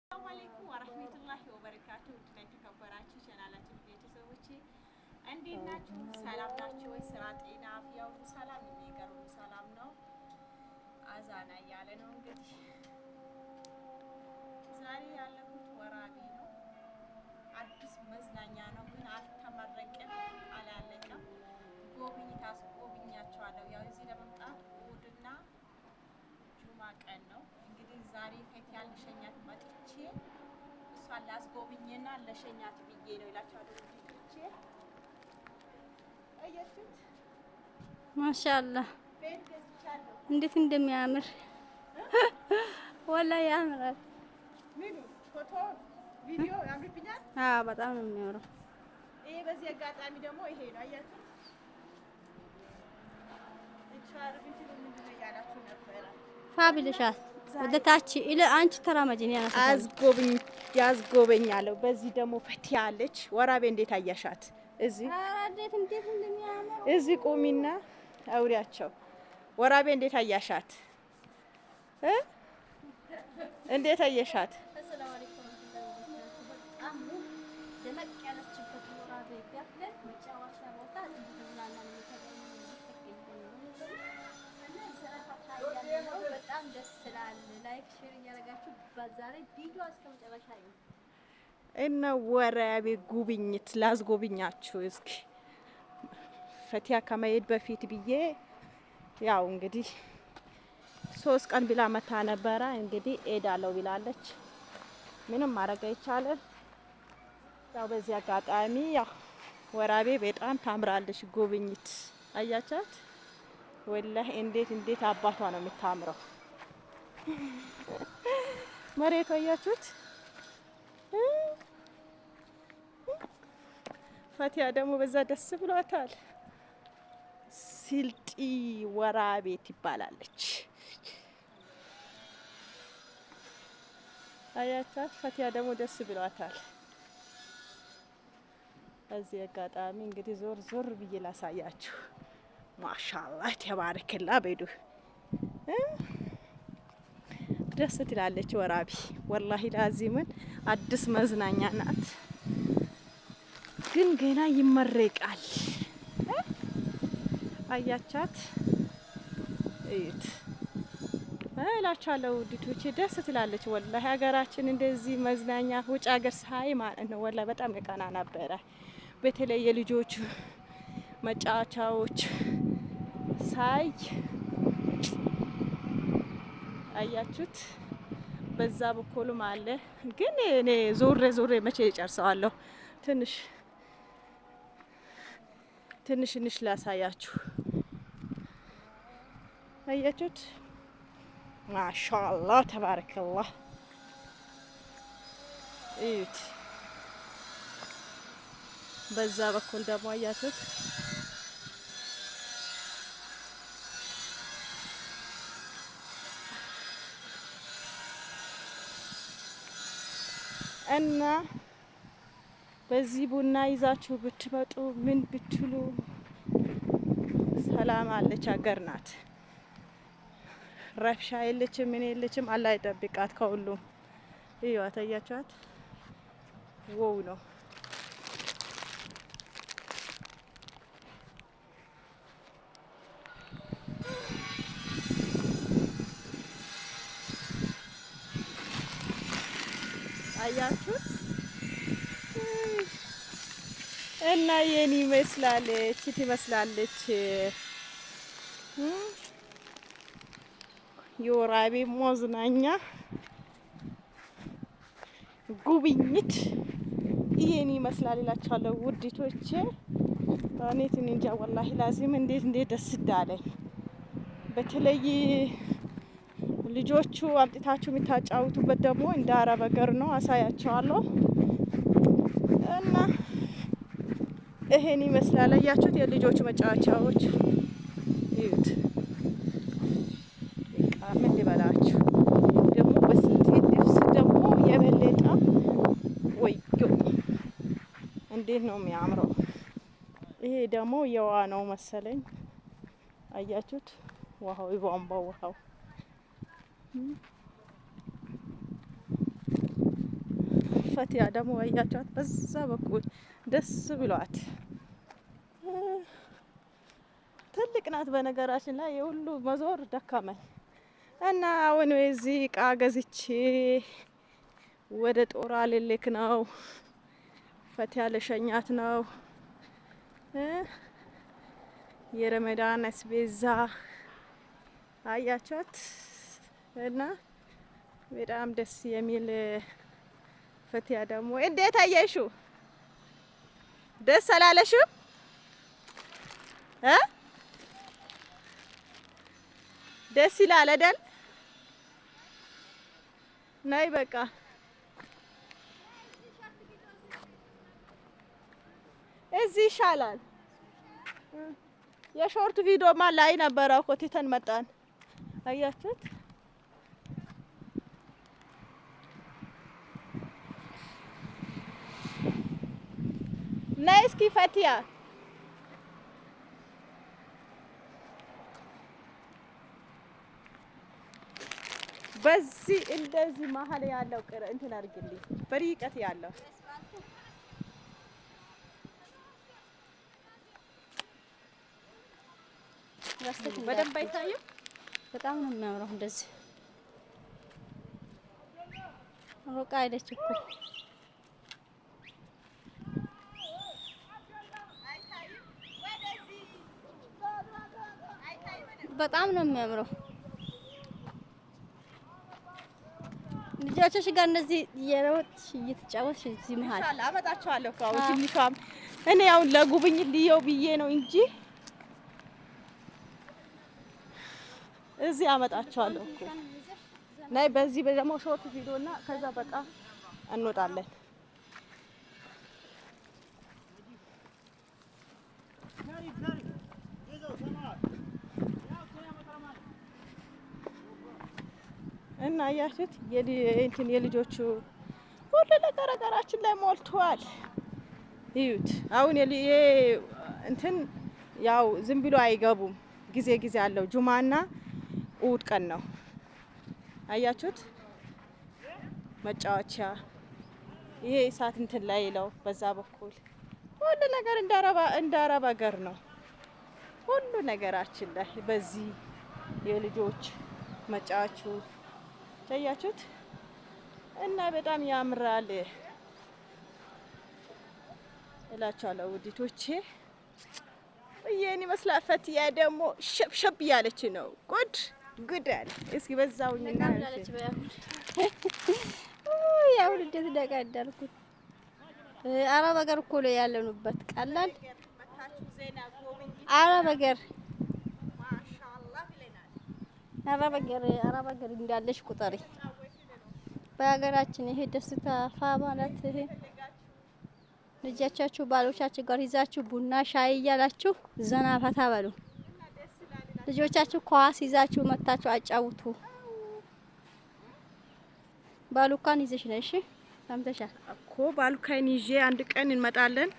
السلام عليكم ورحمة الله وبركاته. ودنا يتكبراችሁ ቻናላችን ቤተሰቦቼ እንዴት ናችሁ? ሰላም ናችሁ ወይ? ስራ፣ ጤና፣ አፍያ ሁሉ ሰላም ነው? የሚገሩ ሰላም ነው። አዛና እያለ ነው እንግዲህ ዛሬ ያለሁት ወራቤ ነው። አዲስ መዝናኛ ነው ግን አልተመረቀም፣ አላለቀም። ጎብኝታችኋለሁ። ያው እዚህ ለመምጣት እሑድና ጁማ ቀን ነው እንግዲህ ዛሬ ፈቲያን ልሸኛት መጥቼ እሷን ላስጎብኝና ለሸኛት ብዬ ነው ይላችኋለሁ። ልጆቼ አያችሁት? ማሻአላህ ቤት ገዝቻለሁ። እንዴት እንደሚያምር ወላሂ ያምራል። ምኑ ፎቶ ቪዲዮ ያምርብኛል። በጣም ነው የሚያምረው። ይሄ በዚህ አጋጣሚ ደግሞ ይሄ ነው አያችሁት? ኢንሻአላህ ቪዲዮ ምንድን ነው ያላችሁ ነበረ ፋብልሻል ወደ ታች ኢለ አንቺ ተራመጂኝ ያስጎበኛለሁ። በዚህ ደግሞ ፈቲያ አለች። ወራቤ እንዴት አያሻት? እንዴት እንደሚያምር እዚህ ቆሚና አውሪያቸው። ወራቤ እንዴት አያሻት? እንዴት አያሻት? ሰላም አለይኩም በጣም ደመቅ ያለችበት ወራቤ ጋር መጫወቻ ቦታ በጣም ደስ ይላል። ላይክ ሼር እያደረጋችሁ በዛሬ ቪዲዮ እስከመጨረሻ እዩ እና ወራቤ ጉብኝት ላስጎብኛችሁ። እስኪ ፈቲያ ከመሄድ በፊት ብዬ ያው እንግዲህ 3 ቀን ብላ መታ ነበረ። እንግዲህ እሄዳለሁ ብላለች። ምንም ማድረግ አይቻልም። ያው በዚህ አጋጣሚ ያው ወራቤ በጣም ታምራለች። ጉብኝት አያቻት? ወላሂ እንዴት አባቷ ነው የምታምረው። መሬቱ አያችሁት? ፈቲያ ደግሞ በዛ ደስ ብሏታል። ሲልጢ ወራቤ ትባላለች። አያቻት? ፈቲያ ደግሞ ደስ ብሏታል። እዚህ አጋጣሚ እንግዲህ ዞር ብዬ ላሳያችሁ። ማሻአላህ ተባረከላ በዱ ደስ ትላለች ወራቤ። ወላሂ ላዚምን አዲስ መዝናኛ ናት፣ ግን ገና ይመረቃል። አያቻት? እዩት እላችኋለሁ ውዲቶቼ፣ ደስ ትላለች ወላሂ። ሀገራችን እንደዚህ መዝናኛ ውጭ ሀገር ሳይ ማለት ነው ወላሂ በጣም የቀና ነበረ። በተለይ የልጆች መጫወቻዎች ሳይ አያችሁት? በዛ በኩልም አለ፣ ግን እኔ ዞሬ መቼ ጨርሰዋለሁ? ትንሽ ላሳያችሁ። አያችሁት? ማሻአላህ ተባረከላህ። እዩት። በዛ በኩል ደግሞ አያችሁት? እና በዚህ ቡና ይዛችሁ ብትመጡ ምን ብትሉ ሰላም አለች። ሀገር ናት። ረብሻ የለችም፣ ምን የለችም። አላህ ይጠብቃት ከሁሉም። እዩዋት፣ አያችኋት? ወው ነው። አያችሁት? እና የኔ ትመስላለች የወራቤ መዝናኛ ጉብኝት ይሄን ይመስላል እላችኋለሁ ውዲቶቼ። እኔ እንጃ ወላሂ ላዚም እንዴት ደስ እንዳለኝ። በተለይ ልጆቹ አምጥታችሁ የምታጫውቱበት ደግሞ እንደ አረብ ሀገር ነው። አሳያቸዋለሁ። እና ይሄን ይመስላል። አያችሁት? የልጆቹ መጫወቻዎች እዩት። ምን ልበላችሁ ደግሞ በስንት ልብስ ደግሞ የበለጠ ወዮ እንዴት ነው የሚያምረው። ይሄ ደግሞ የውሃ ነው መሰለኝ። አያችሁት? ውሃው የቧንቧ ውሃው ፈቲያ ደግሞ አያችኋት፣ በዛ በኩል ደስ ብሏት ትልቅ ናት። በነገራችን ላይ የሁሉ መዞር ደካማኝ እና አሁን እዚህ እቃ ገዝቼ ወደ ጦር ልልክ ነው። ፈቲያ ለሸኛት ነው። የረመዳን አስቤዛ አያችኋት እና በጣም ደስ የሚል ፈቲያ ደግሞ እንዴት አየሽው? ደስ አላለሽም? ደስ ይላል አይደል? ነይ በቃ እዚህ ይሻላል። የሾርት ቪዲዮማ ላይ ነበረ እኮ ትተን መጣን። አያችሁት? ነይ እስኪ ፈቲያ በዚህ እንደዚህ መሀል ያለው እንትን አድርግልኝ፣ በርቀት ያለው በደንብ አይታይም። በጣም ነው የሚያምረው። እንደዚህ ሩቃ አይደች እኮ በጣም ነው የሚያምረው። ልጆችሽ ጋር እንደዚህ እየሮጥሽ እየተጫወትሽ እዚህ መሀል አመጣቸዋለሁ እኮ አሁን ትንሿም እኔ አሁን ለጉብኝት ልየው ብዬ ነው እንጂ እዚህ አመጣቸዋለሁ እኮ። ናይ በዚህ ደግሞ ሾርት ቪዲዮና ከዛ በቃ እንወጣለን። እና አያችሁት እንትን የልጆቹ ሁሉ ነገር ሀገራችን ላይ ሞልቷል። እዩት። አሁን እንትን ያው ዝም ብሎ አይገቡም። ጊዜ አለው። ጁማና እሑድ ቀን ነው። አያችሁት? መጫወቻ ይሄ እሳት እንትን ላይ ነው። በዛ በኩል ሁሉ ነገር እንደ አረብ ሀገር ነው። ሁሉ ነገራችን ላይ በዚህ የልጆች መጫወቹ ታያችሁት እና በጣም ያምራል እላችኋለሁ ውዲቶቼ። ይሄን ይመስላል። ፈቲያ ደግሞ ሸብሸብ ያለች ነው። ጉድ አለ። እስኪ በዛውኝና ያው እንዴት ደጋዳልኩት። አረብ ሀገር እኮ ነው ያለኑበት። ቀላል አረብ ሀገር አረብ ሀገር እንዳለሽ ቁጠሪ። በሀገራችን ይሄ ደስታ ፋ ማለት ይሄ ልጆቻችሁ ባሎቻችሁ ጋር ይዛችሁ ቡና ሻይ እያላችሁ ዘና ፈታ በሉ። ልጆቻችሁ ኳስ ይዛችሁ መታችሁ አጫውቱ። ባሉካን ይዘሽ ነሽ። ሰምተሻል እኮ ባሉካን ይዤ አንድ ቀን እንመጣለን።